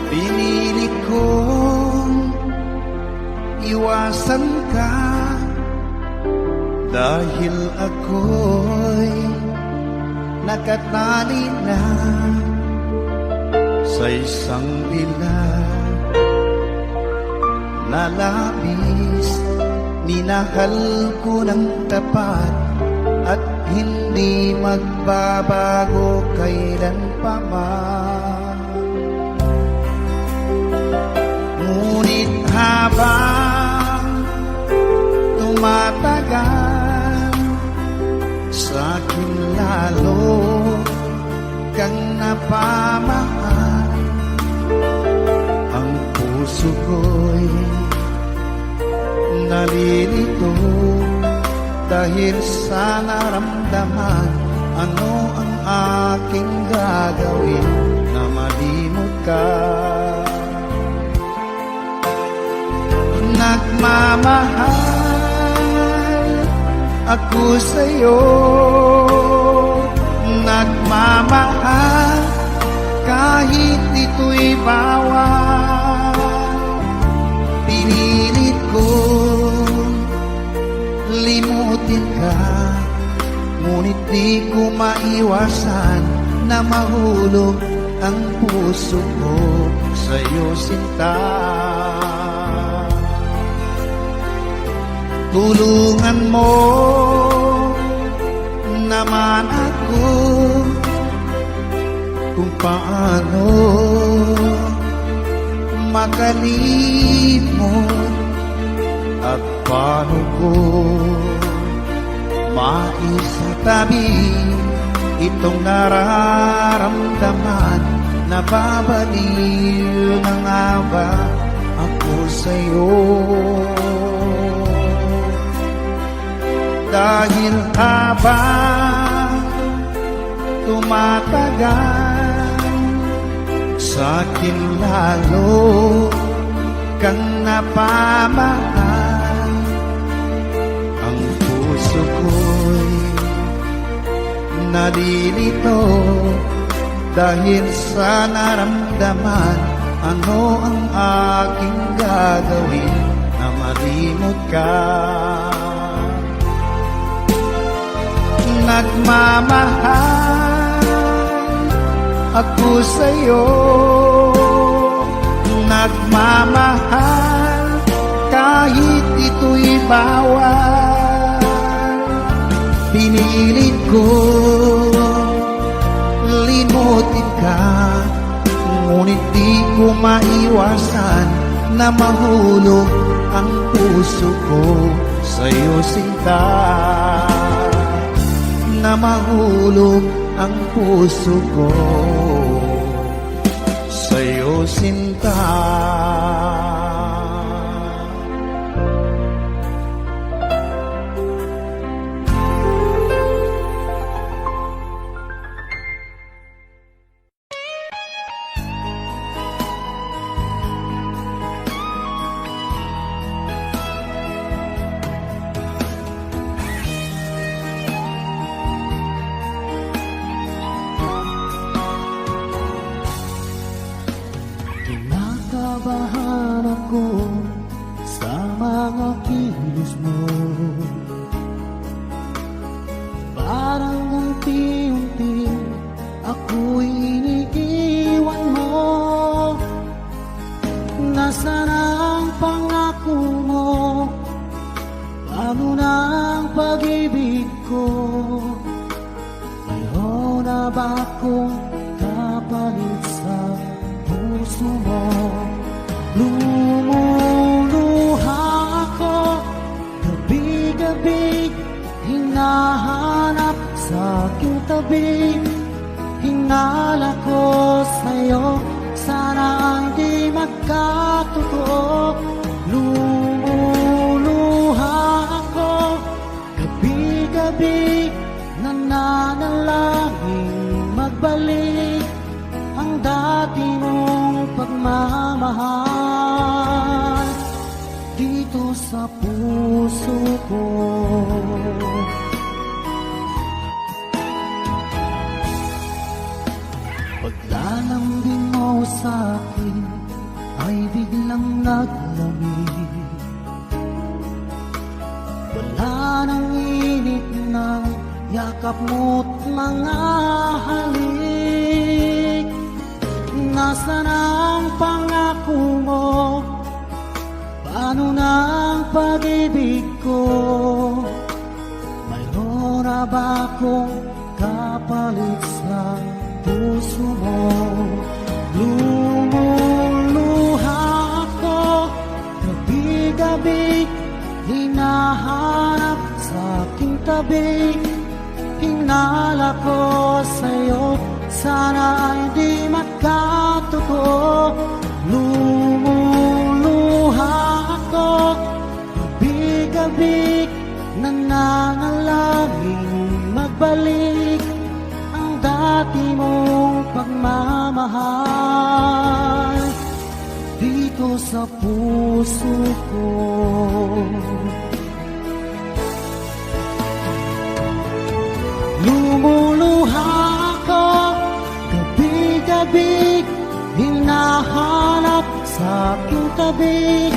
Pinilit kong iwasan ka dahil ako'y nakatali na sa isang dilag na labis. Minahal ko ng tapat at hindi magbabago kailan pa man. Ngunit habang tumatagal, sa'kin lalo kang napamahal. Ang puso ko'y nalilito dahil sa naramdaman. Ano ang aking gagawin na malimot ka? Nagmamahal ako sa'yo, nagmamahal kahit ito'y bawal. Pinilit ko limutin ka, ngunit di ko maiwasan na mahulog ang puso ko sa'yo, sinta. Tulungan mo naman ako kung paano makalimot at paano ko maisatabi itong nararamdaman. Nababaliw na nga ba ako sa'yo? Dahil habang tumatagal, sa'kin lalo kang napamahal. Ang puso ko'y nalilito dahil sa naramdaman. Ano ang aking gagawin na malimot ka? Nagmamahal ako sa'yo, nagmamahal kahit ito'y bawal. Pinilit ko limutin ka, ngunit di ko maiwasan na mahulog ang puso ko sa'yo, sinta. Na mahulog ang puso ko sa'yo, sinta. Kinakabahan ako sa mga kilos mo, parang unti-unti ako'y iniiwan mo. Nasaan ang pangako mo? Paano na ang pag-ibig ko? Mayroon na ba akong kapalit sa puso mo? Lumuluha ako gabi-gabi, hinahanap sa aking tabi. Hinala ko sa'yo, sana hindi magkatotoo. Lumuluha ako gabi-gabi, nananalangin magbalik ang dati mong pagmamahal dito sa puso ko. Paglalambing mo sa'kin, ay biglang naglamig. Wala nang init ng yakap mo't mga halik. Nasaan ang pangako mo? Paano na ang pag-ibig ko? Mayroon na ba akong kapalit sa puso mo? Lumuluha ako gabi-gabi, hinahanap sa aking tabi. Hinala ko sa'yo, sana ay di magkatotoo. Lumuluha ako gabi-gabi, nananalangin magbalik ang dati mong pagmamahal dito sa puso ko. Lumuluha ako gabi-gabi, hinahanap sa aking tabi.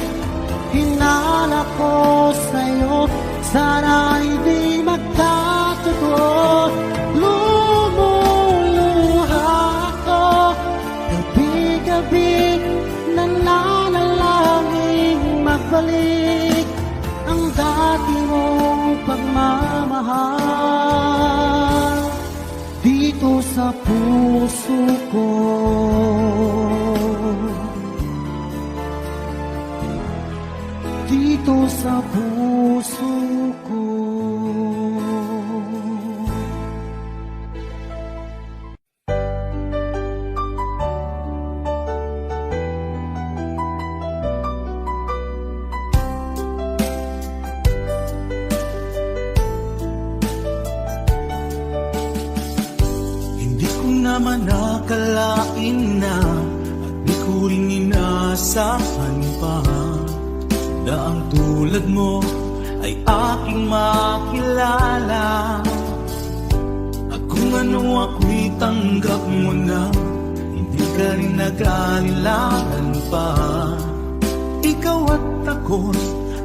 Hinala ko sa'yo, sana ay di magkatotoo. Lumuluha ako gabi-gabi, nananalangin magbalik ang dati mong pagmamahal dito sa puso ko. Dito sa puso ko. Hindi ko naman nakalain na at di ko rin inasahan pa na ang tulad mo ay aking makilala. At kung ano ako'y tanggap mo na, hindi ka rin nag-alilangan pa. Ikaw at ako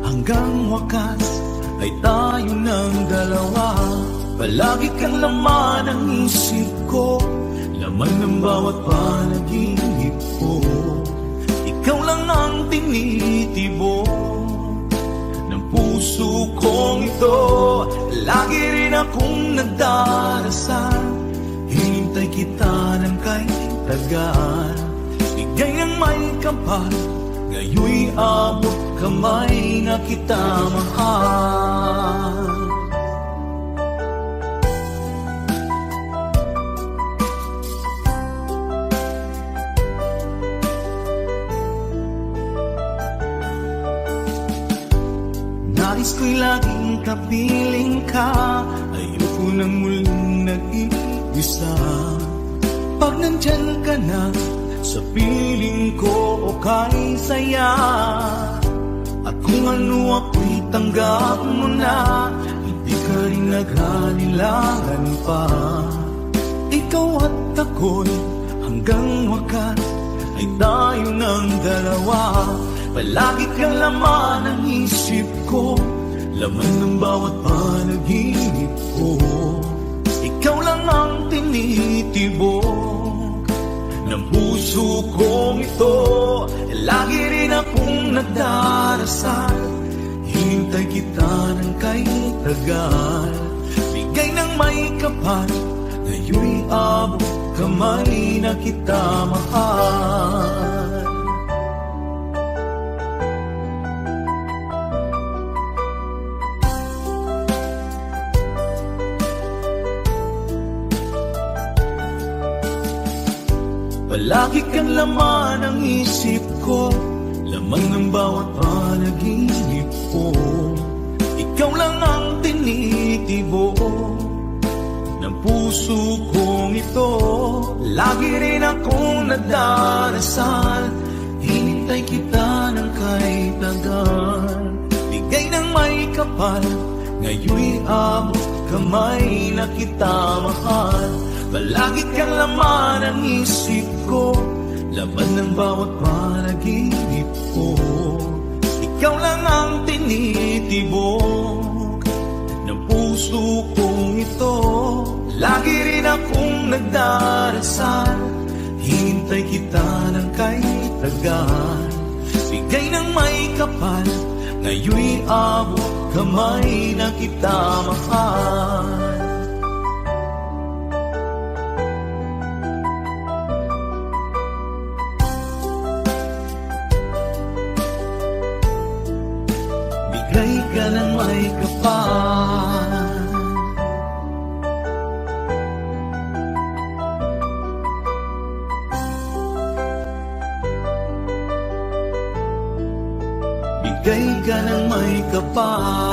hanggang wakas ay tayo ng dalawa. Palagi kang laman ng isip ko, laman ng bawat panaginip ko. Ikaw lang ang tinitibo ng puso kong ito. Lagi rin akong nagdarasal, hinintay kita ng kahit tagal. Bigay ng may kapal, ngayoy abot kamay na kita mahal. Nais ko'y laging kapiling ka, ayoko nang muling nag-iisa. Pag nandyan ka na, sa piling ko okay saya. At kung ano ako'y tanggap mo na, hindi ka rin nag-alilangan pa. Ikaw at ako'y hanggang wakas ay tayo ng dalawa. Palagi kang laman ng isip ko, laman ng bawat panaginip ko. Ikaw lang ang tinitibok ng puso kong ito. Lagi rin akong nagdarasal, hinintay kita ng kahit tagal. Bigay ng may kapal, ngayoy abot kamay na kita mahal. Palagi kang laman ng isip ko, laman ng bawat panaginip ko. Ikaw lang ang tinitibo ng puso kong ito. Lagi rin akong nagdarasal, hinintay kita ng kahit tagal. Bigay ng may kapal, ngayoy abot kamay na kita mahal. Palagi kang laman ng isip ko, laman ng bawat panaginip ko. Ikaw lang ang tinitibok ng puso kong ito. Lagi rin akong nagdarasal, hintay kita ng kay tagal. Bigay ng may kapal, ngayon'y abot kamay na kita mahal. Bigay ka ng may kapal, bigay ka ng may kapal.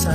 Sa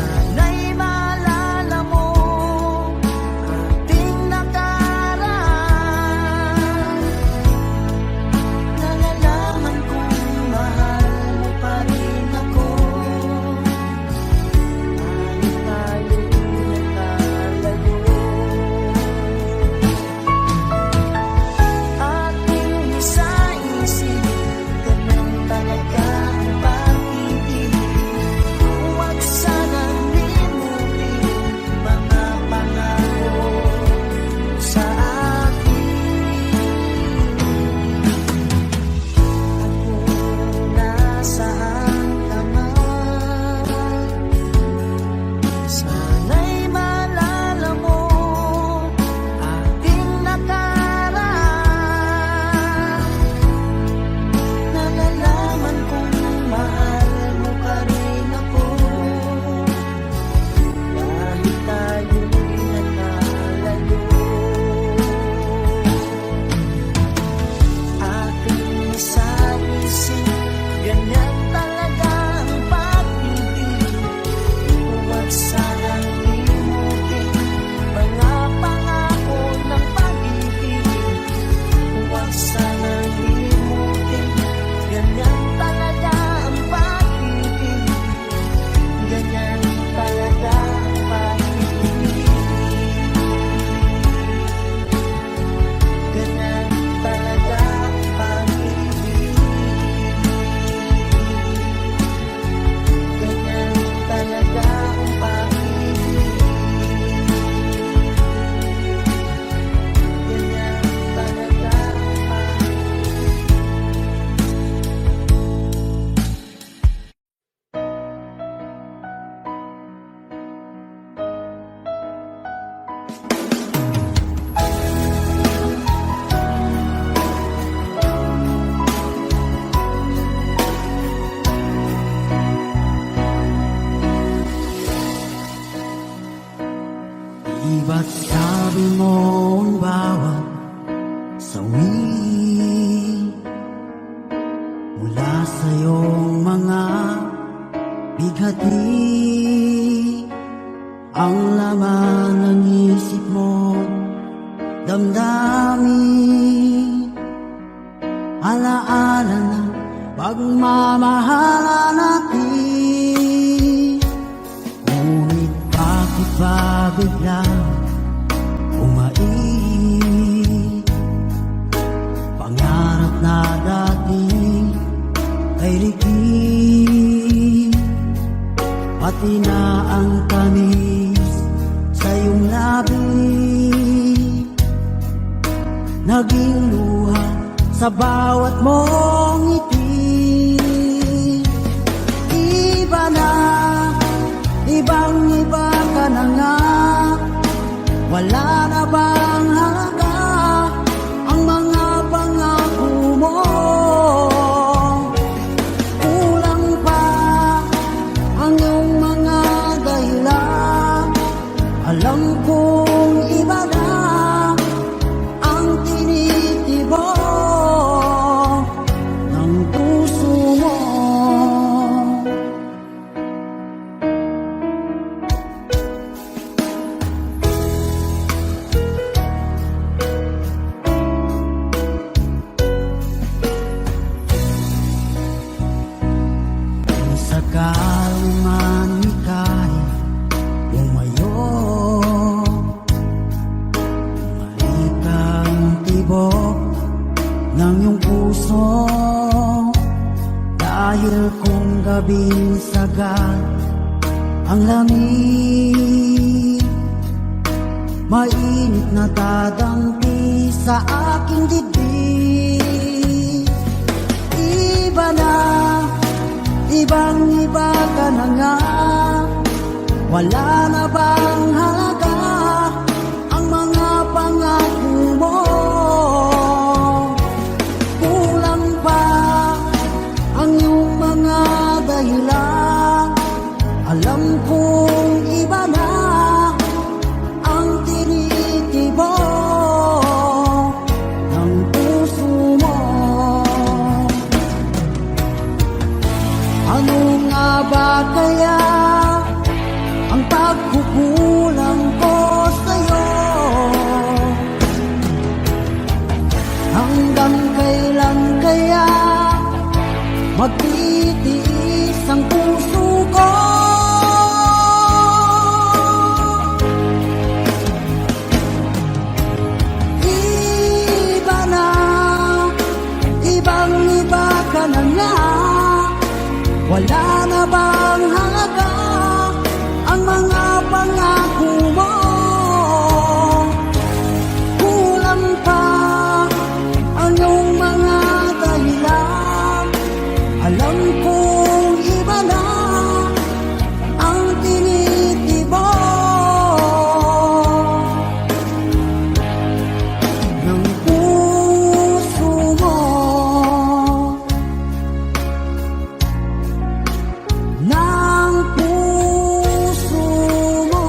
Ba't sabi mo ang bawat sawi mula sa iyong mga bighati ang laman ng isip mo, damdamin, alaala ng pagmamahala natin. Ngunit bakit ba biglang umait? Pangarap na dati ay ligid, pati na ang tamis sa iyong labi, naging luha sa bawat mong ngiti. Iba na, ibang-iba ka na nga, wala na bang halaga ang mga pangako mo? Kulang pa ang iyong mga dahilan, alam kong iba na ang tinitibok ng puso mo. Kung sakaling man ika'y lumayo, bumalik ang tibok ng iyong puso, dahil kung gabing sagad ang lamig, mainit na dadampi sa aking dibdib. Iba na, ibang-iba ka na nga, wala na bang halaga ang mga pangako mo? Kulang pa ang iyong mga dahilan, alam kong iba na ang tinitibok ng puso mo. Ano nga ba kaya ang pagkukulang ko sa'yo? Hanggang kailan kaya magtitiis ang puso ko? Iba na, ibang-iba ka na nga, wala na bang halaga ang mga pangako mo? Kulang pa ang iyong mga dahilan, alam kong iba na ang tinitibok ng puso mo. Ng puso mo.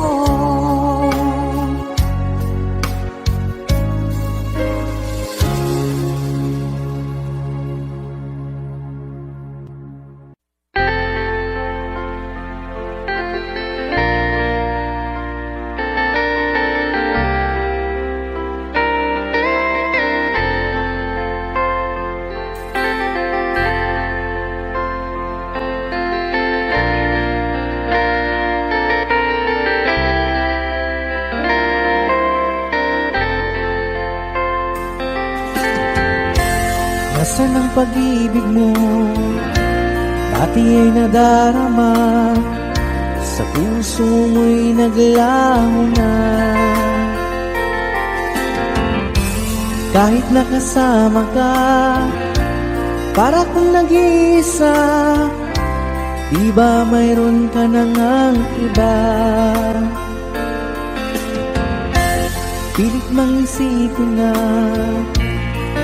Nasaan ang pag-ibig mo? Dati ay nadarama, sa puso mo'y naglaho na. Kahit nakasama ka, para kung nag-iisa, di ba mayroon ka na ngang iba? Pilit mang isipin na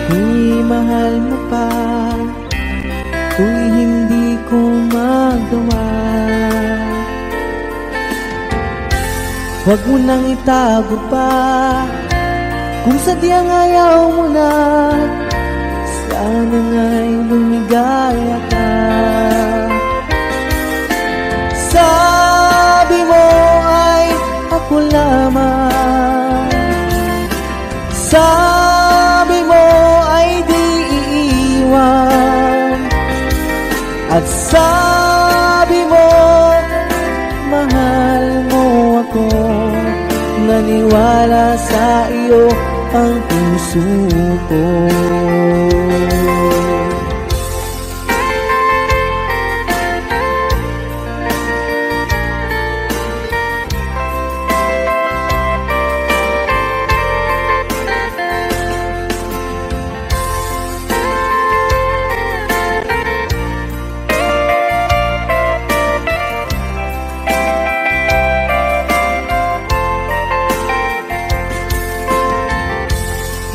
kung mahal mo pa, kung hindi ko magawa. Huwag mo nang itago pa, kung sadyang ayaw mo na, sana nga'y lumigaya ka. Sabi mo ay ako lamang, sabi mo ay di iiwan, at sabi mo mahal mo ako. Naniwala sa iyo ang puso ko.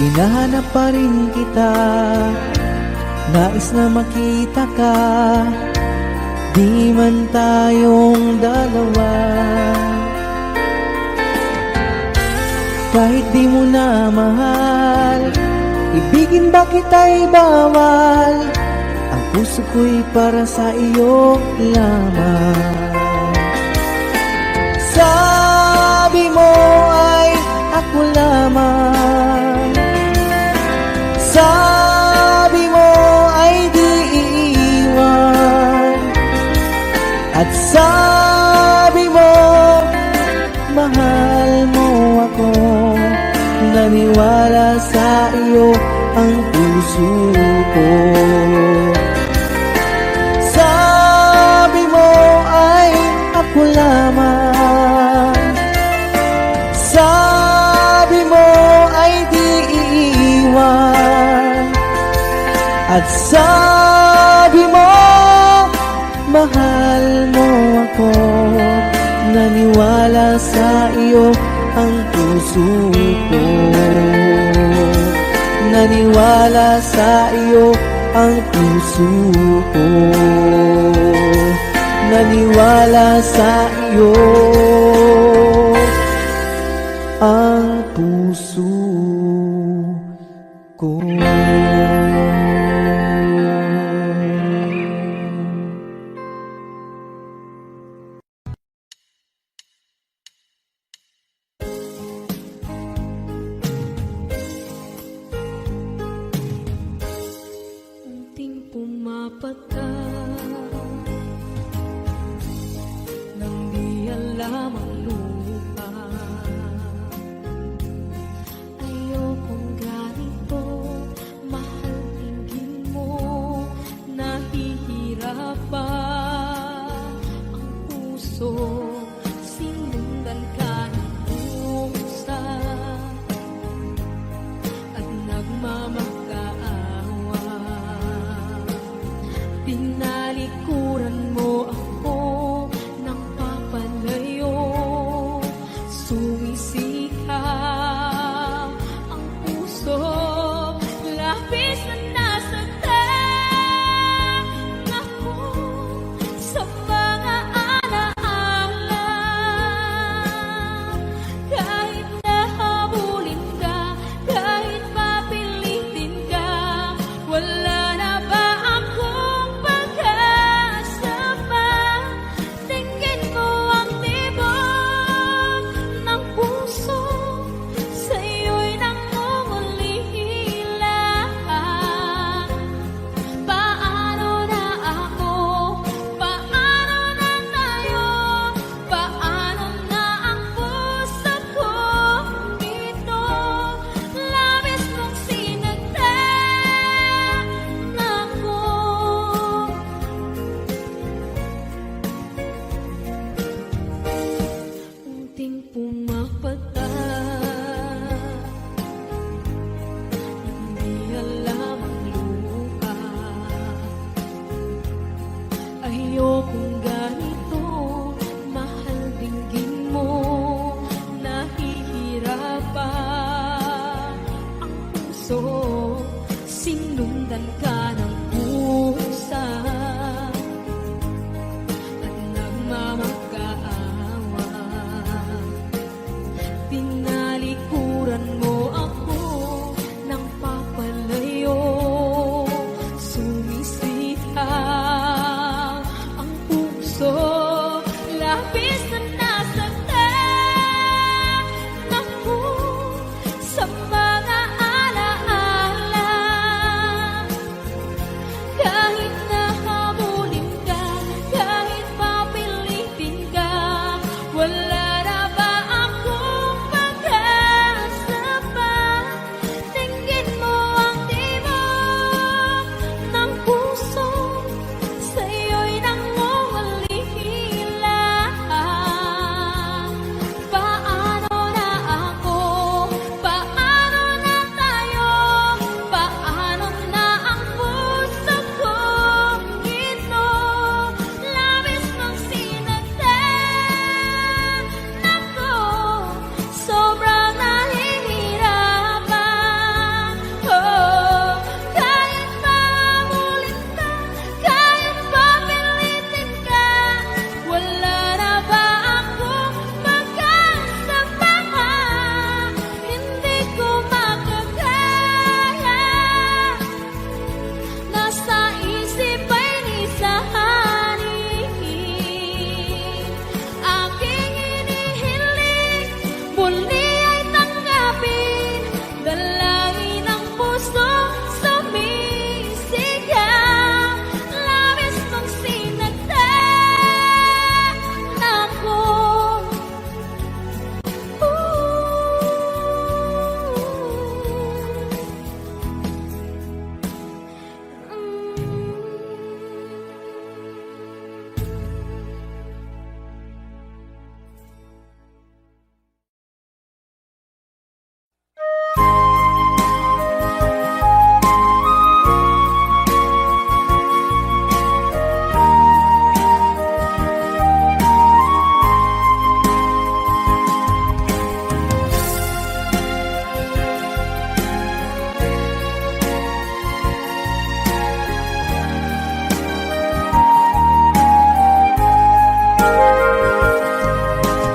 Hinahanap pa rin kita, nais na makita ka, di man tayong dalawa. Kahit di mo na mahal, ibigin ba kita'y bawal, ang puso ko'y para sa iyo lamang. Sabi mo ay ako lamang, sabi mo ay di iiwan, at sabi mo mahal mo ako. Naniwala sa iyo ang puso ko. Sabi mo ay ako lamang, sabi mo ay di iiwan, at sabi mo mahal mo ako. Naniwala sa iyo ang puso ko. Naniwala sa iyo ang puso ko. Naniwala sa iyo ang puso ko. Unting pumapata nang di alam ang lupa. Ayokong ganito, mahal tingin mo, nahihirapan ang puso. Sinundan ka ng pusa at nagmamakaawa. Tinalikuran mo ako ng papalayo.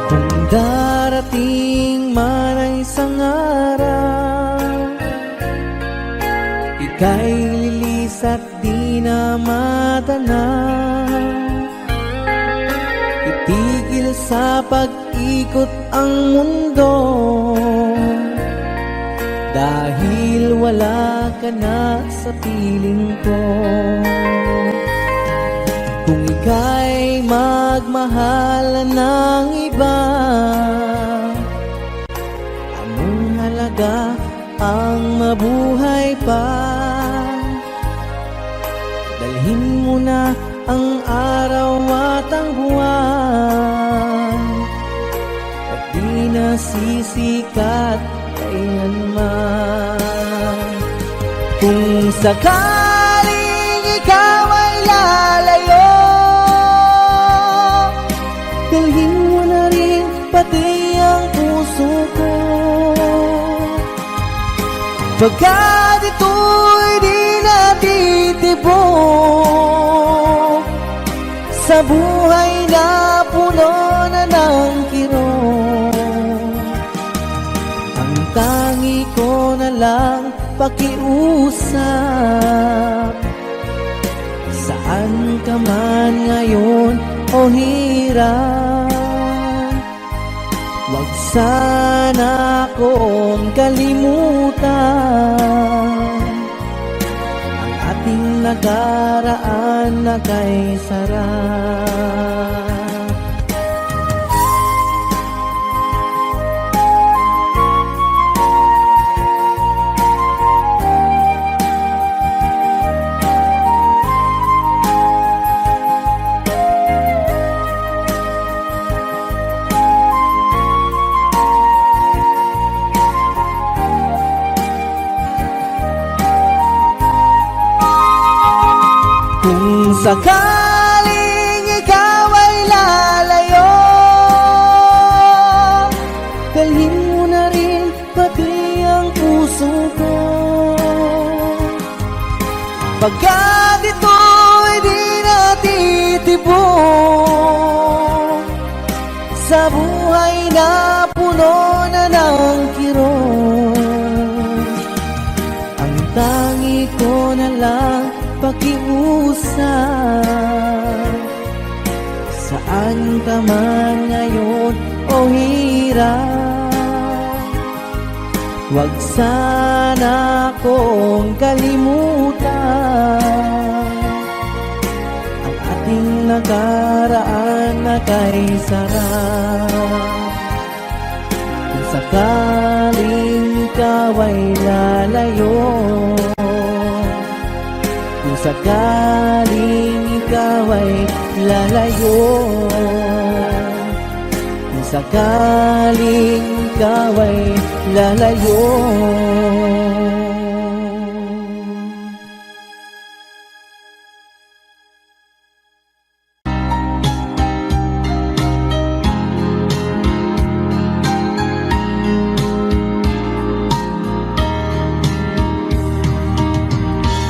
Kung darating man ang isang araw, ika'y lilis at di na matanaw. Itigil sa pag-ikot ang mundo, dahil wala ka na sa piling ko. Kung ika'y magmahal ng iba, anong halaga ang mabuhay pa? Dalhin mo na ang araw at ang buwan, at di na sisikat kailanman. Kung sakaling ikaw ay lalayo, dalhin mo na rin pati ang puso ko. Pagkat ito'y di natitibok sa buhay na puno na ng kirot. Ang tangi ko na lang pakiusap, saan ka man ngayon o hirap. Huwag sana akong kalimutan ang ating nakaraan na kay sarap. Kung sakaling ikaw ay lalayo, dalhin mo na rin pati ang puso ko. Pagkat ito'y di natitibok sa buhay na puno na ng kirot. Ang tangi ko na lang pakiusap, saan ka man ngayon o hirap. Huwag sana akong kalimutan ang ating nakaraan na kay sarap. Kung sakaling ikaw ay lalayo, kung sakaling ikaw ay lalayo, kung sakaling ikaw ay lalayo.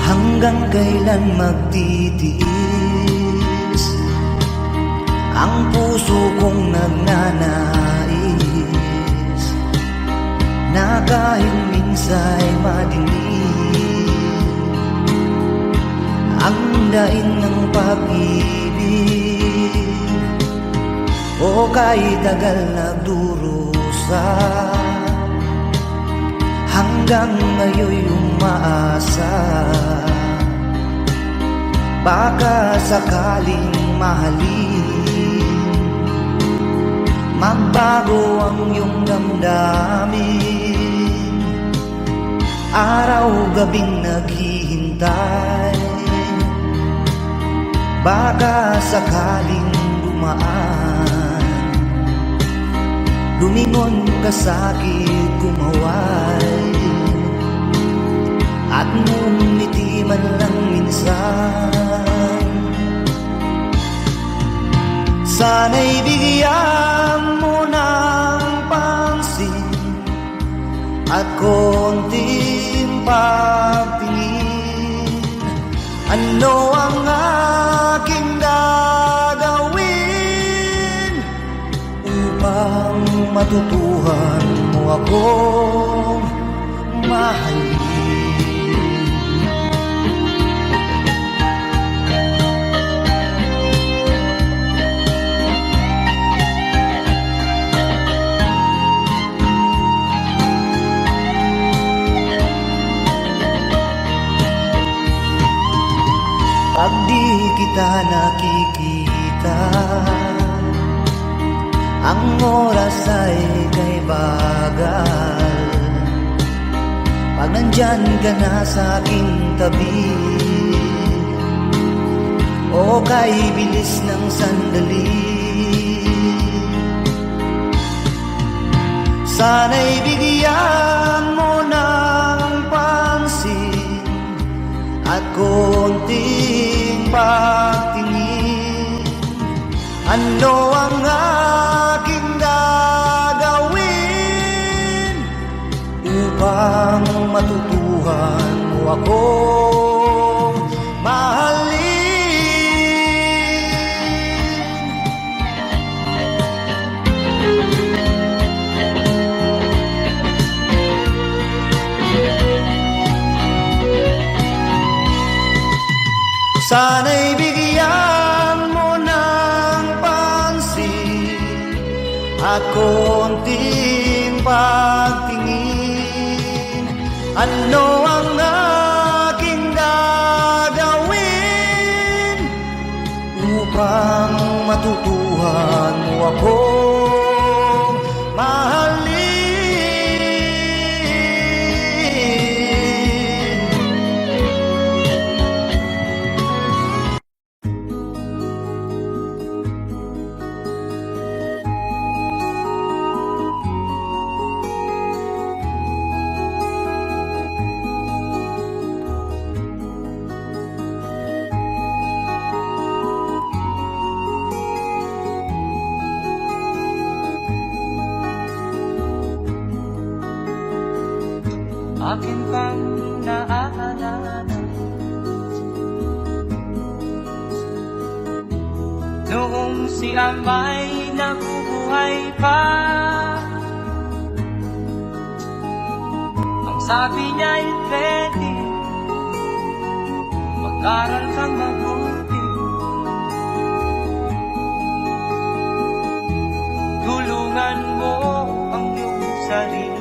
Hanggang kailan magtitiis ang puso kong nagnanais, na kahit minsa'y madilim ang daing ng pag-ibig, o kahit tagal nagdurusa, hanggang ngayon'y umaasa. Baka sakaling mahalin, magbago ang iyong damdamin. Araw-gabing naghihintay, baka sakaling dumaan, lumingon ka sa'kin, kumaway, at ngumiti man lang minsan. Sana'y bigyan mo ng pansin at konting pagtingin. Ano ang aking gagawin upang upang matutuhan mo akong mahalin. Pag di kita nakikita, ang oras ay kay bagal. Pag nandyan ka na sa aking tabi, o kay bilis ng sandali, sana'y bigyan mo ng pansin at konting pagtingin. Ano ang aking gagawin upang matutuhan mo akong mahalin? Sana'y bigyan mo ng pansin at konting pagtingin. Ano ang aking gagawin upang matutuhan mo akong mahalin? Akin pang naaalala noong si Amay nabubuhay pa. Ang sabi niya'y pwede mag-aral kang mabuti, tulungan mo ang iyong sarili.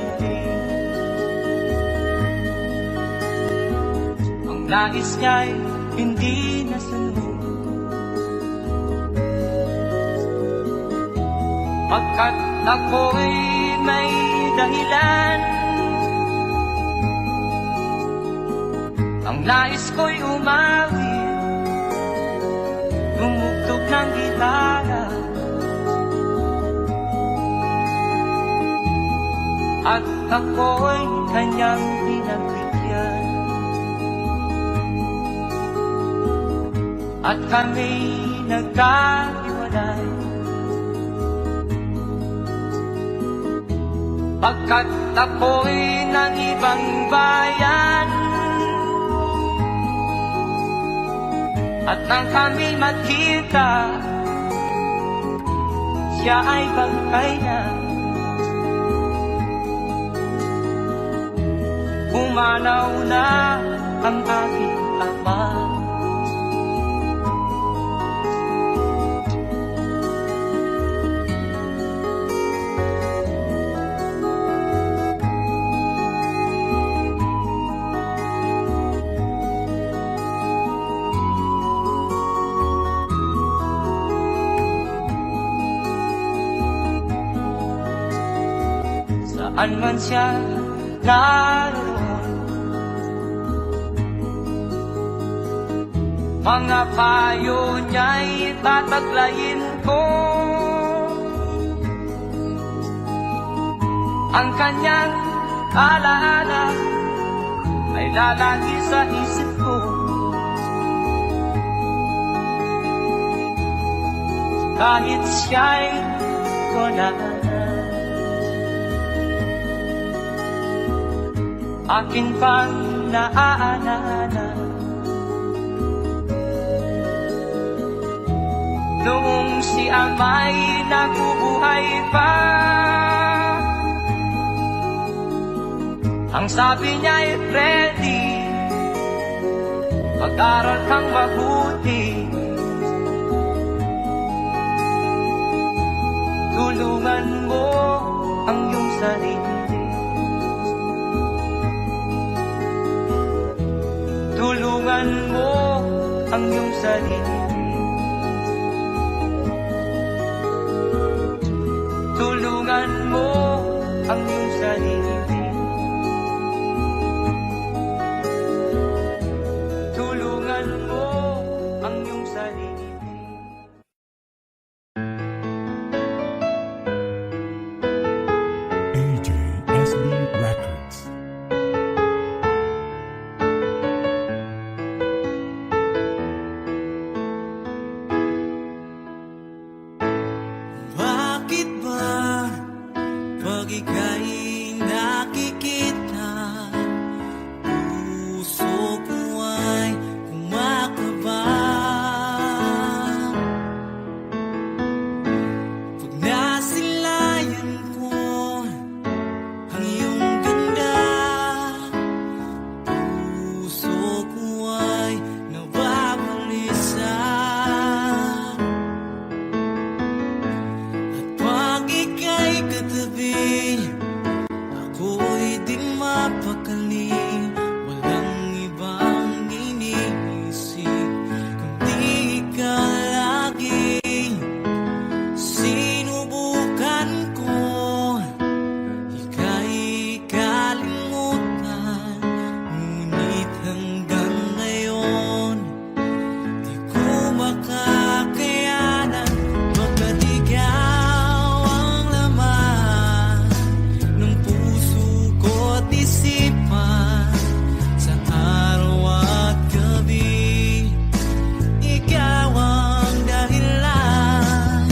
Nais niya'y hindi nasunod, pagkat ako'y may dahilan. Ang nais ko'y umawi, tumugtog ng gitara, at ako'y kanyang pinagbigyan. At kami nagkahiwalay, pagkat ako'y ng ibang bayan. At nang kami magkita, siya ay bangkay na. Pumanaw na ang aking ama. Saan man siya naroon, mga payo niya'y tataglayin ko. Ang kanyang alaala ay lalagi sa isip ko. Kahit siya'y wala na, akin pang naaalala noong si Amay nabubuhay pa. Ang sabi niya ay ready, mag-aral kang mabuti, tulungan mo ang iyong sarili, tulungan mo ang iyong sarili, tulungan mo ang iyong sarili, tulungan mo ang iyong sarili. AJSB Records. Bakit ba pag ika'y nakikita, puso ko ay kumakaba? Pag nasilayan ko ang iyong ganda, puso ko ay nababalisa. Pag ika'y katabi, ako'y di mapakali. Walang ibang iniisip kundi ikaw lagi. Sinubukan ko ika'y kalimutan, ngunit hanggang ngayon di ko makakayanan. Pagkat ikaw ang laman ng puso ko't isipan, sa araw at gabi ikaw ang dahilan.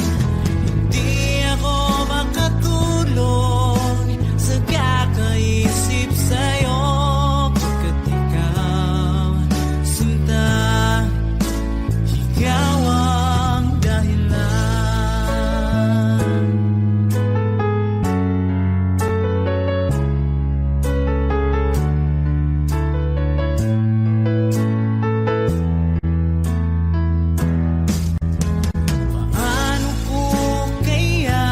Di ako makatulog sa kakaisip sa'yo, pagkat ikaw, sinta, ikaw ang dahilan. Paano ko kaya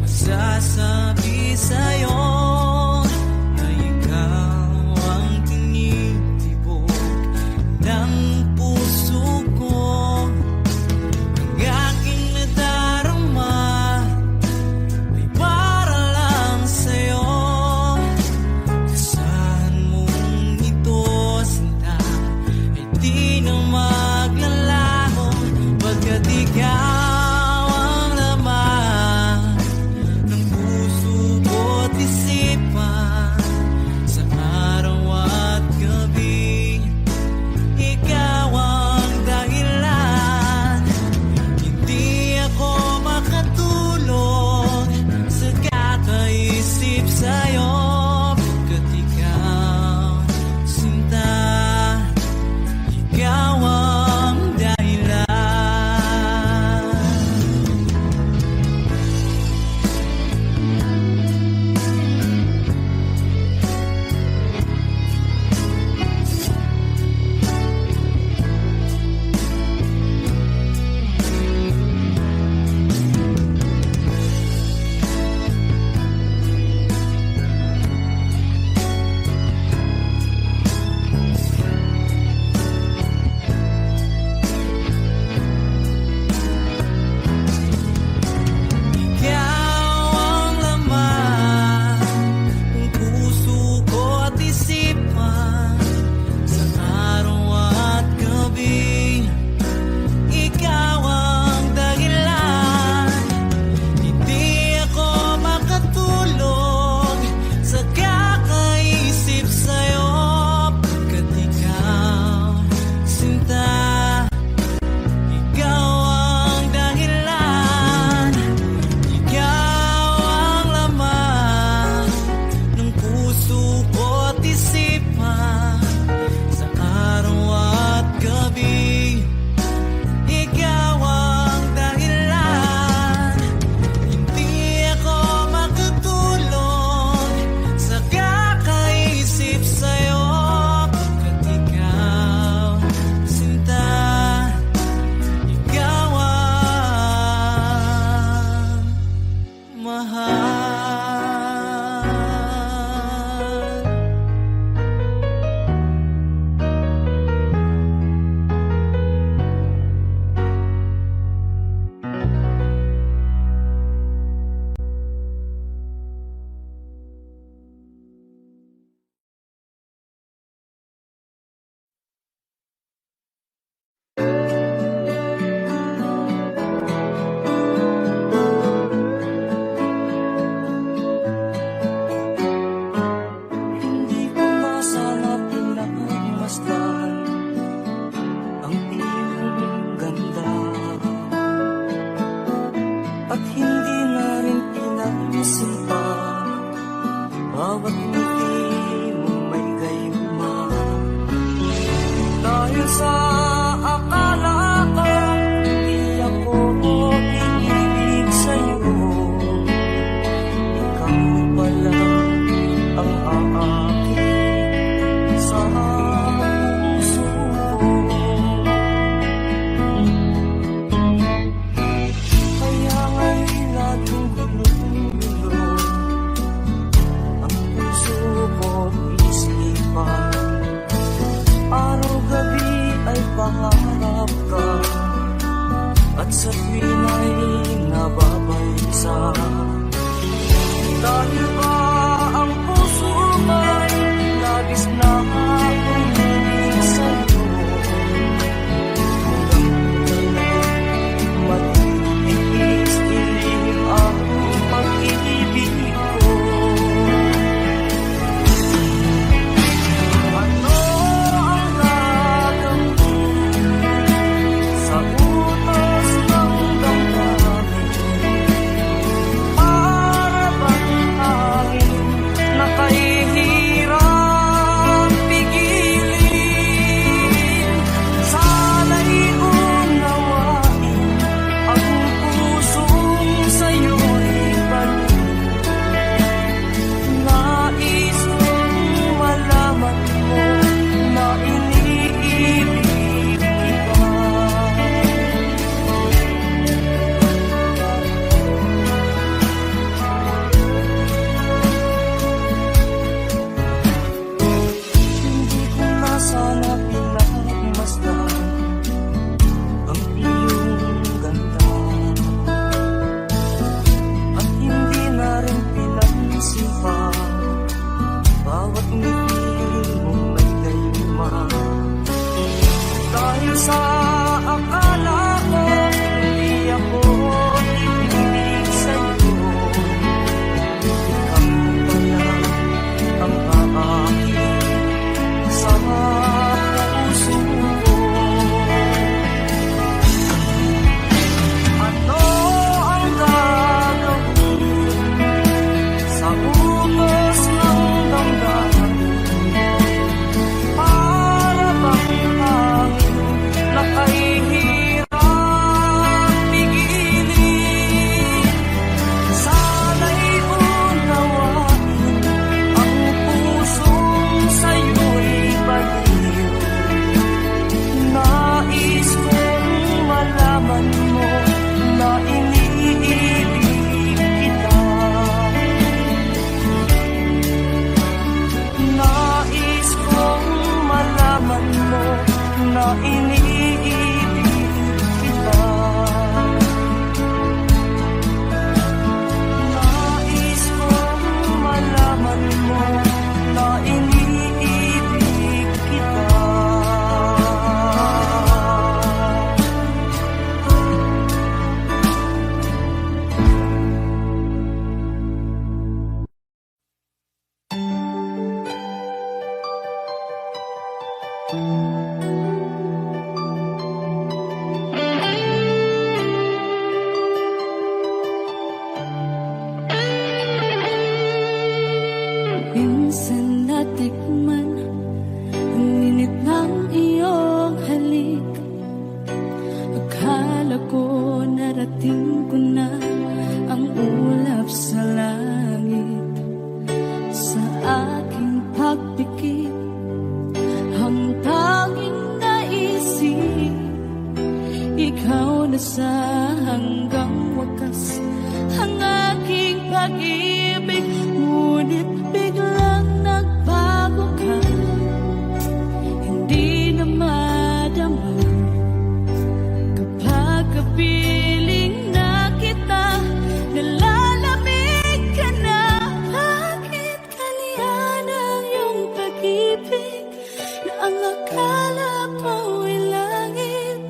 masasabi sa'yo na ikaw ang tinitibok ng puso ko? Ang aking nadarama ay para lang sa'yo. Kasahan mong ito, sinta, ay di na maglalaho, pagkat ikaw ang laman ng puso ko't Hindi ko na sana pinagmasdan ang iyong ganda, at hindi na rin pinagsipan bawat ngiti mong may gayuma. Dahil sa akala ko hindi ako iibig sa'yo, ikaw pala ang aakit sa puso ko. Kaya nga'y laging gulo-gulo ang puso ko't isipan. Araw-gabi ay pangarap ka, at sa tuwin ay nababaysa. Dahil ba ang puso ko'y labis na umiibig sa'yo, hanggang kailan matitiis-tiis ang pag-ibig ko. Ano ang gagawin sa utos ng damdamin? Para bang hangin na kahihirap pigilin? Sana'y unawain ang pusong sa'yo'y balik. Nais kong malaman mo na iniibig kita. Hindi ko na sana pinagmasdan ang iyong ganda, at hindi na rin pinagsipan bawat ngiti mong may gayuma. Dahil sa akala ko hindi ako iibig sa'yo, ikaw pala ang aakit sa puso ko. Ano ang gagawin sa utos ng damdamin? Para bang hangin na kahihirap pigilin? Sana'y unawain ang pusong sa'yo'y baliw. Nais kong malaman mo na iniibig kita. Nais kong malaman mo na iniibig kita. Nais kong malaman mo na iniibig kita. Minsan natikman ang init ng iyong halik. Akala ko narating ko na ang ulap sa langit. Sa aking pagpikit, ang tanging naisip, ikaw na sa hanggang wakas ang aking pag-ibig, ngunit biglang nagbago ka. Hindi na madama kapag kapiling na kita, nalalamig ka na. Bakit kaliyan ang iyong pag-ibig na ang akala ko ay langit?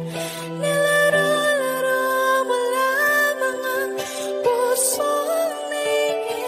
Nilaro-laro mo lamang ang pusong naiinip.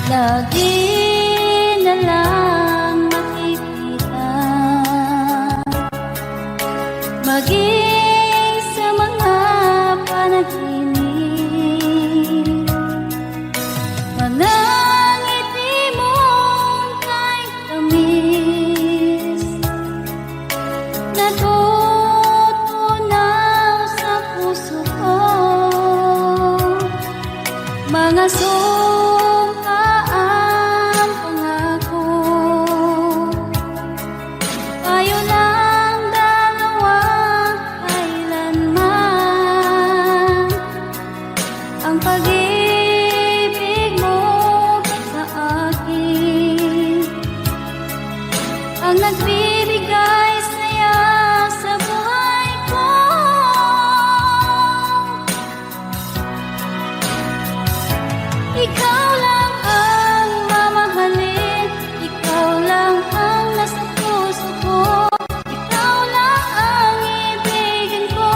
lagi na lang makikita, maging sa mga panaginip, mga ngiti mong kahit tamis, natutunaw sa puso ko, mga sumpaang pangako. Tayo lang dalawa kailanman, ang pag-ibig mo sa akin ang nagbibigay saya sa buhay ko. Ikaw lang ang mamahalin, ikaw lang ang nasa puso ko, ikaw lang ang ibigin ko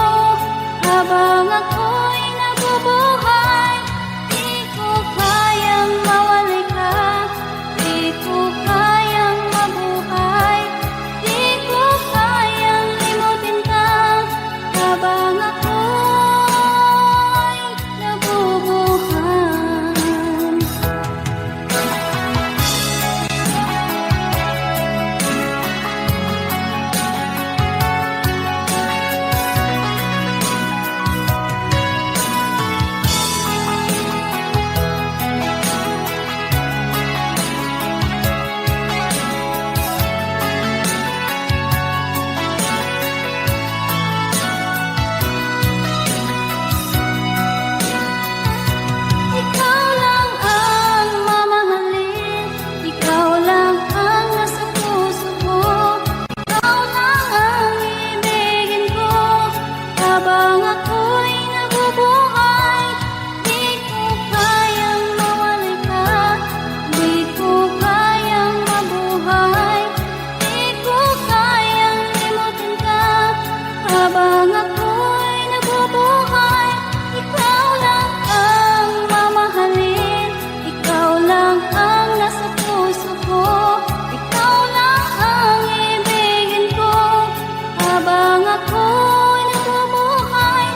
habang ako'y nabubuhay. Di ko kayang mawalay ka, di ko kayang mabuhay, di ko kayang limutin ka habang ako'y nabubuhay. Ikaw lang ang mamahalin, ikaw lang ang nasa puso ko, ikaw lang ang ibigin ko habang ako'y nabubuhay. Di ko kayang mawalay ka, di ko kayang mabuhay, di ko kayang limutin ka habang ako'y nabubuhay. Ikaw lang ang mamahalin, ikaw lang ang nasa puso ko, ikaw lang ang ibigin ko habang ako'y nabubuhay.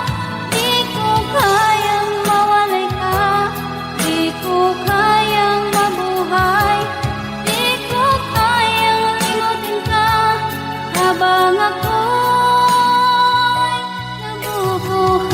Di ko kayang mawalay ka, di ko kayang mabuhay, di ko kayang limutin ka habang ako'y nabubuhay.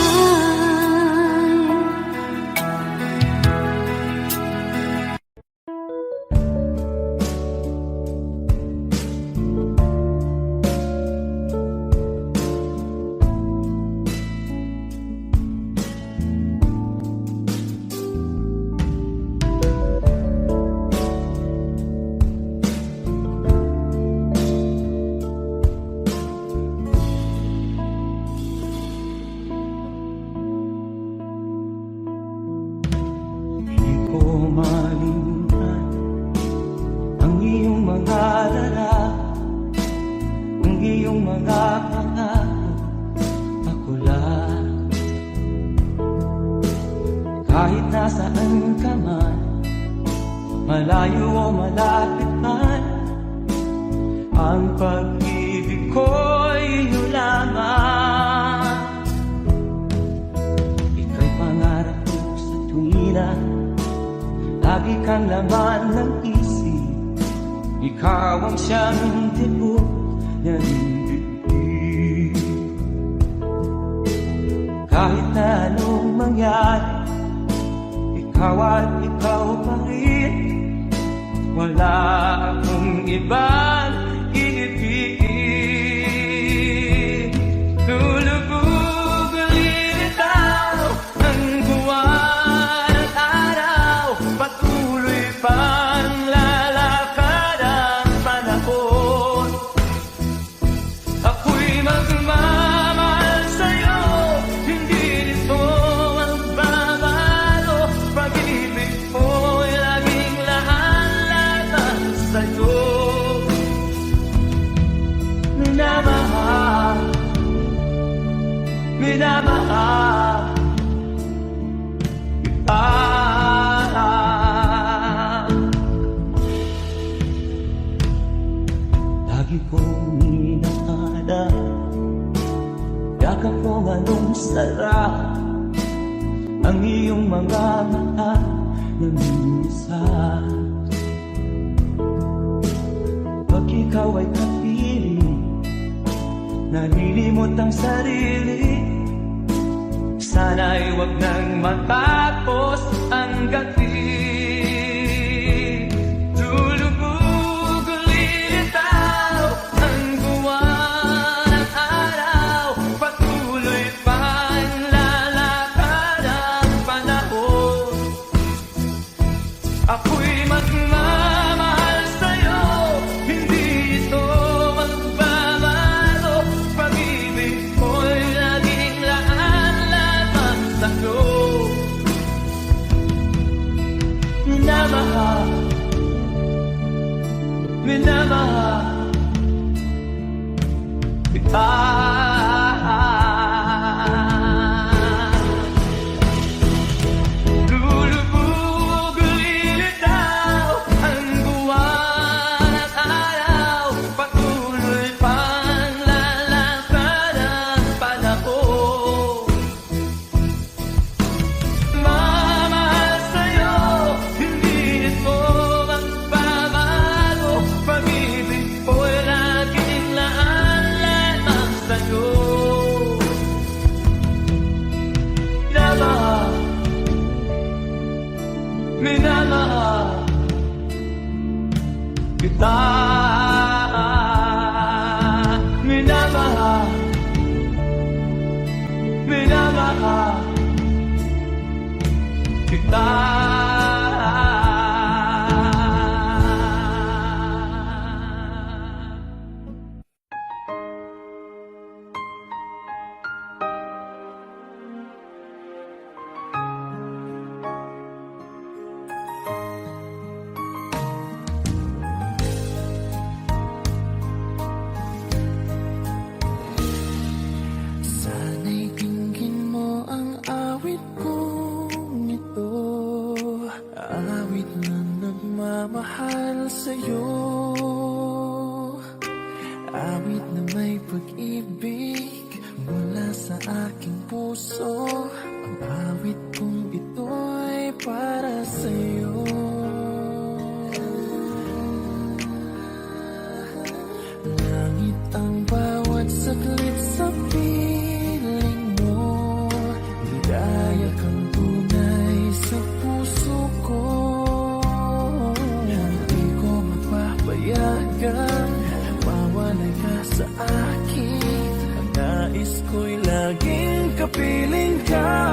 Di ko malimutan ang iyong mga larawan, ang iyong mga pangako. Ako lang, kahit nasaan ka man, malayo o malapit man, ang pag-ibig ko'y iyo lamang. Ika'y pangarap ko sa tuwina, lagi kang laman ng isip, ikaw ang siyang tibok ng bibig. Kahit na anong mangyari, ikaw at ikaw pa rin, wala akong ibang iibigin. Lulubog lilitaw ng buwan at araw, patuloy pang lalakad ang panahon. Ako'y magmamahal sa'yo, hindi nito magbabago. Pag-ibig mo'y laging lahat-lahat sa'yo. mga mata ng isa. Pag ikaw ay kapiling, nalilimot ang sarili. Sana'y wag nang matapos ang gabi. Lulubog, lilitaw ang buwan at araw. Patuloy pang lalakad ang panahon. Ako'y magmamahal sa'yo, hindi ito magbabago. Pag-ibig ko'y laging laan lamang sa'yo. Minamahal, minamahal kita. Lulubog, lilitaw ang buwan at araw. Patuloy pang lalakad ang panahon. Mamahal sa'yo, hindi ito magbabago. Pag-ibig ko'y laging laan lamang sa'yo. Minamahal, minamahal kita. Minamahal, minamahal kita. Sana'y dinggin mo ang awit kong ito, awit na nagmamahal sa'yo, awit na may pag-ibig mula sa aking puso. Ang awit kong ito'y para sa'yo. Langit ang bawat saglit sa piling mo, ligaya kang tunay sa puso ko. Hindi ko mapapayagan mawalay ka sa akin. Ang nais ko'y laging kapiling ka.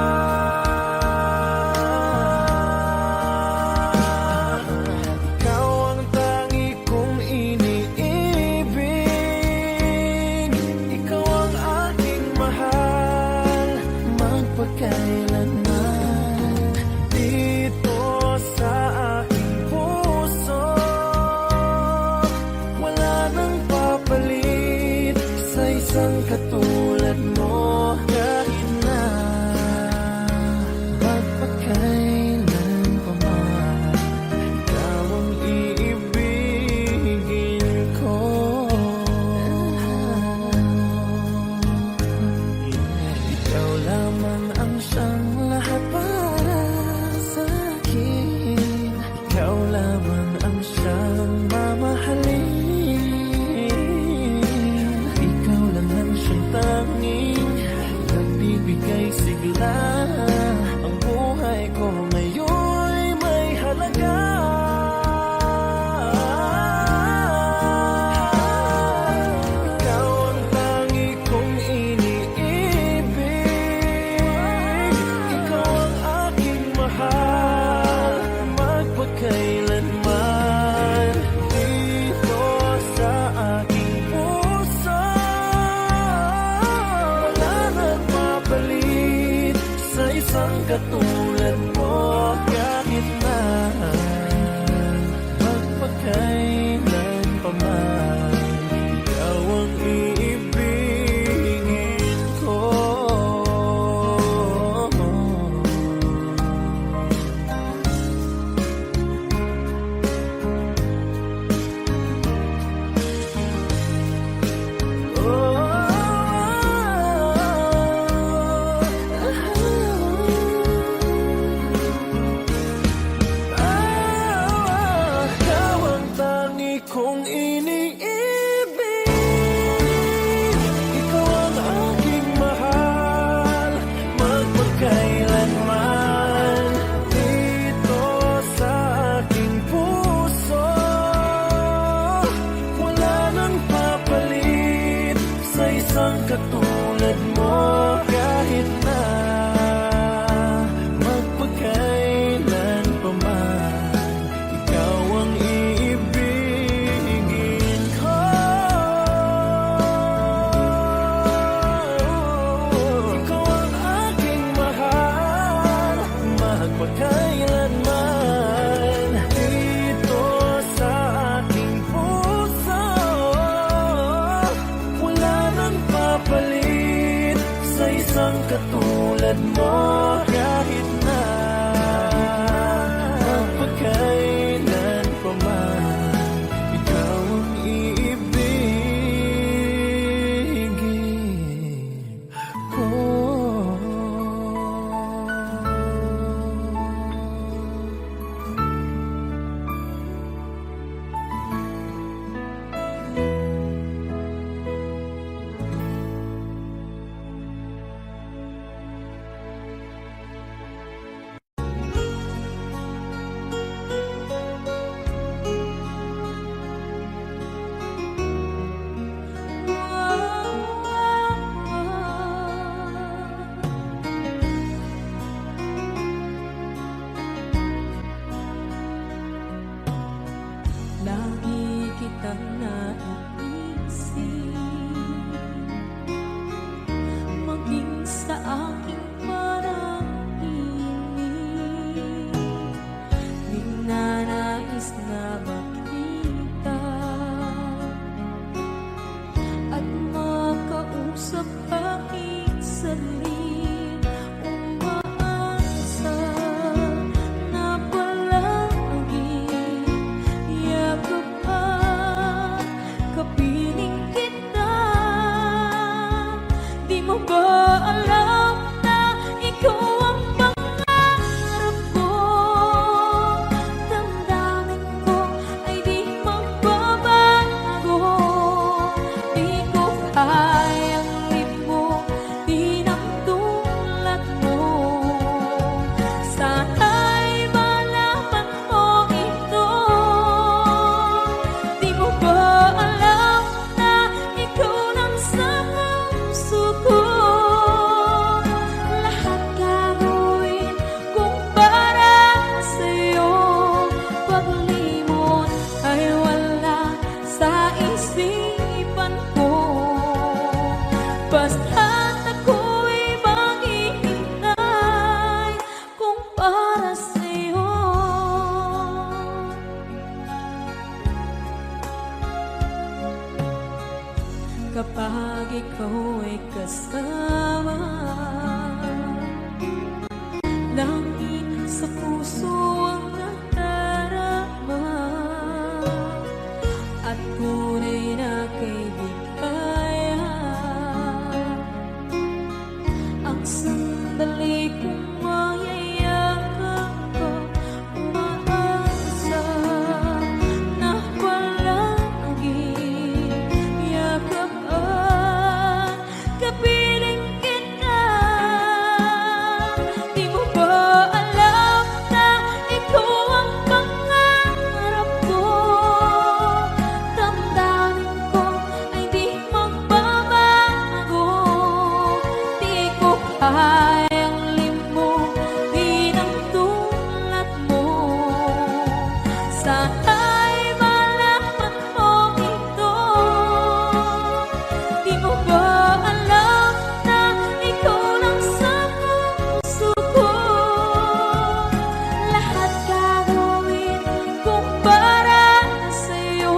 ikaw ay kasama. Langit sa puso ang nadarama, at tunay na kaibigan. Ang sandali kong mayayakap ko, umaasa na palaging yakapan, kapiling kita. Di mo ba alam na ikaw ang pangarap ko? Damdamin ko ay di magbabago. Di ko kayang limutin ang tulad mo. Sana'y malaman mo ito. Di mo ba alam na ikaw lang sa puso ko? Lahat gagawin kung para sa'yo.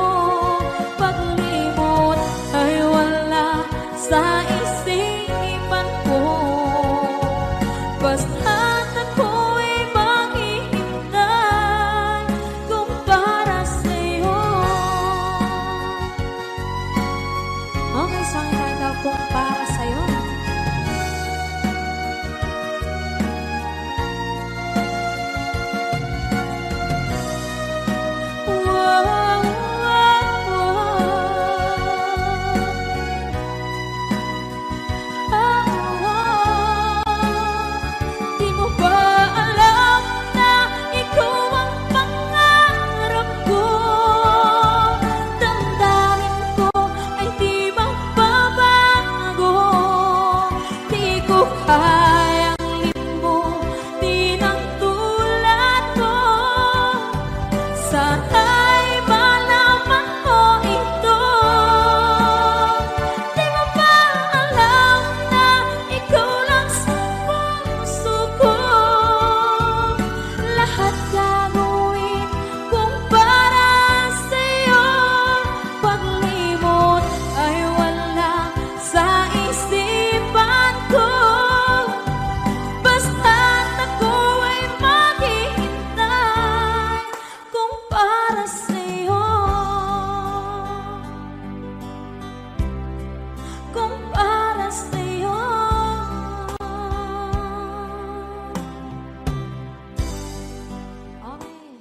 Paglimot ay wala sa isipan ko. Basta't ako'y maghihintay kung para sa'yo. Okay, song title kung para sa'yo. Di mo ba alam na ikaw ang pangarap ko? Damdamin ko ay di magbabago. Di ko kayang limutin ang tulad mo. Sana'y malaman mo ito. Di mo ba alam na ikaw lang sa puso ko? Lahat gagawin kung para sa'yo. Paglimot ay wala sa isipan ko. Basta't ako ay maghihintay kung para sa'yo. Kung para sa'yo. Okay.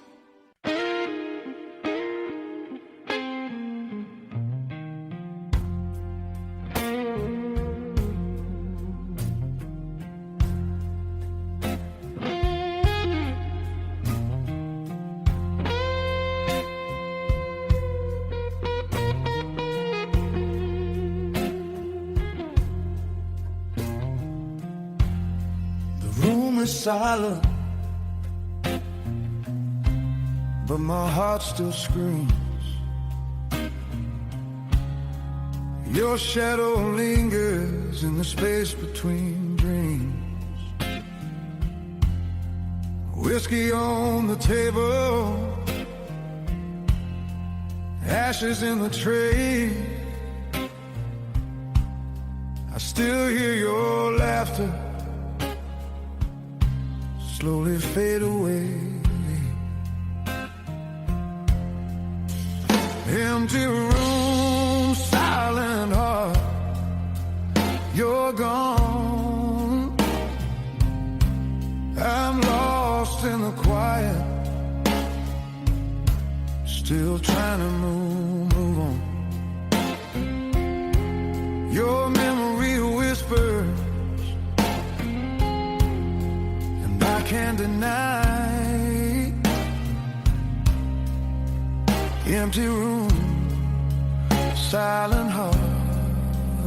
The room is silent, but my heart still screams. Your shadow lingers in the space between dreams. Whiskey on the table, ashes in the tray. I still hear your laughter slowly fade away. Empty room, silent heart, you're gone. I'm lost in the quiet, still trying to move on. Your memory whispers, and I can't deny. Empty room, silent heart,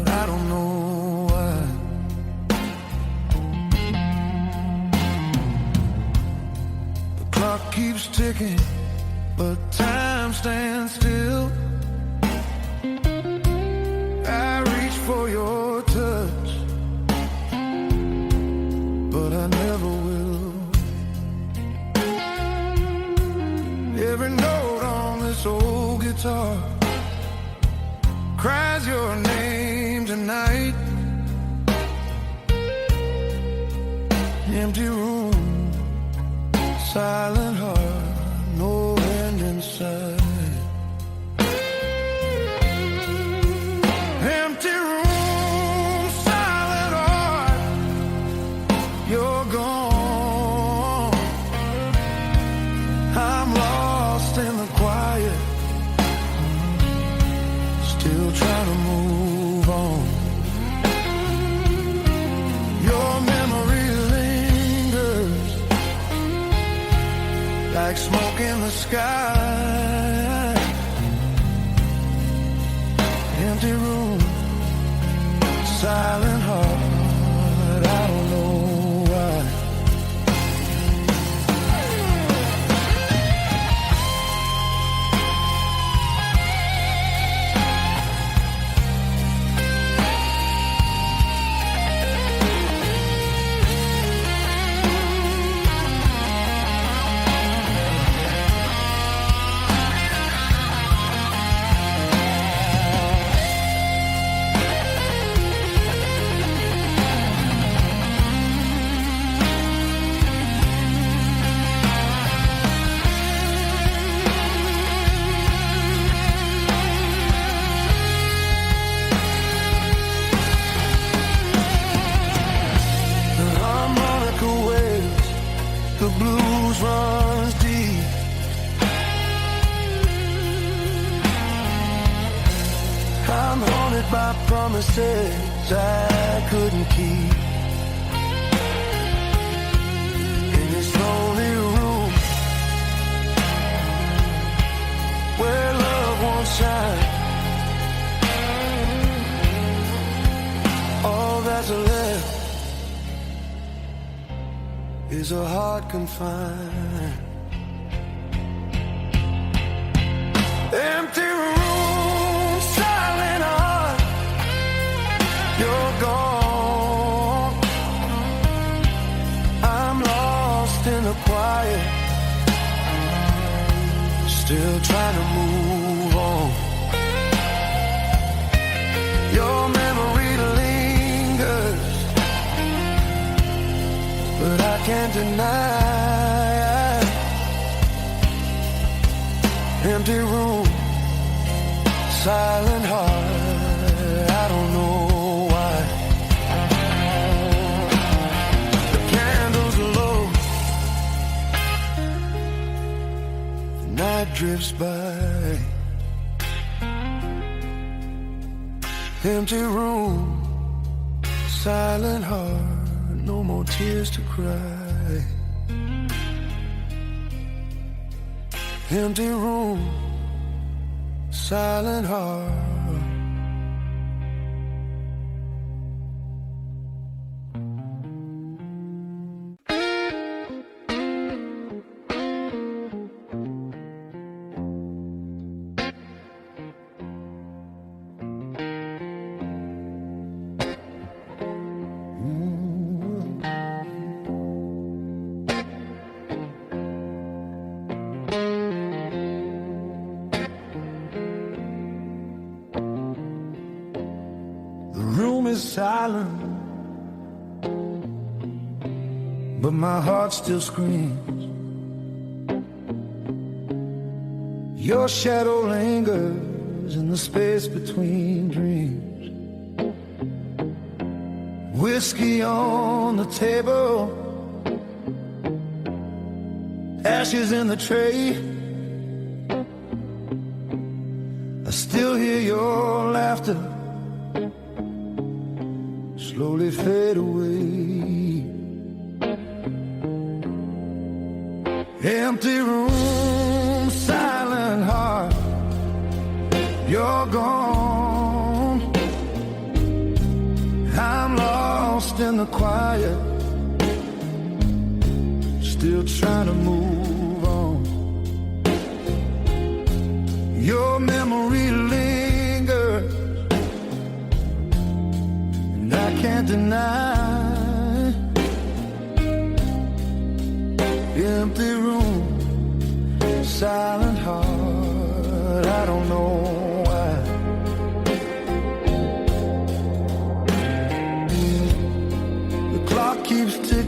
I don't know why. The clock keeps ticking, but time stands still. I reach for your touch, but I never will. Every note on this old guitar cries your name empty night, empty room, silent heart, no end in sight. Empty room, silent heart, you're gone. I'm lost in the quiet, still trying to move on. Your memory lingers like smoke in the sky. Empty room, silent heart, I don't know why. The blues runs deep. I'm haunted by promises I couldn't keep. In this lonely room where love won't shine, all that's left is a heart confined. Empty room, silent heart, you're gone. I'm lost in the quiet, still trying to move on. Your memory lingers, but I can't deny. Empty room, silent heart, I don't know why. The candles are low, the night drifts by. Empty room, silent heart, no more tears to cry. Empty room, silent heart. Is silent, but my heart still screams. Your shadow lingers in the space between dreams. Whiskey on the table, ashes in the tray. I still hear your laughter slowly fade away. Empty room, silent heart, you're gone. I'm lost in the quiet, still trying to move on. Your memory lingers, and I can't deny. Empty room, silent heart, I don't know why.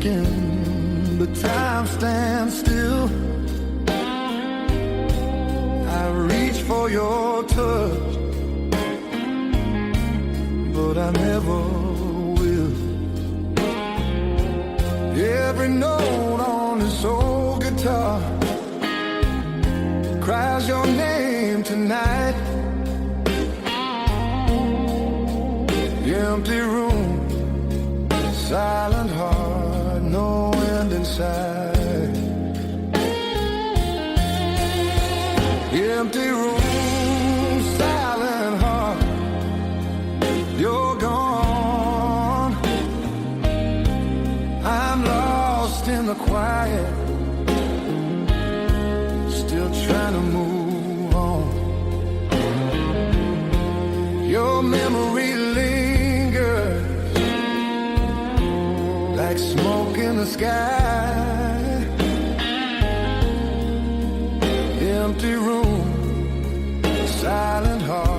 sinking, but time stands still. I reach for your touch, but I never will. Every note on this old guitar cries your name tonight. Empty room, silent heart, no end in sight. Empty room, silent heart, you're gone. I'm lost in the quiet, still trying to move on. Your memory lingers like smoke in the sky. Empty room, silent heart.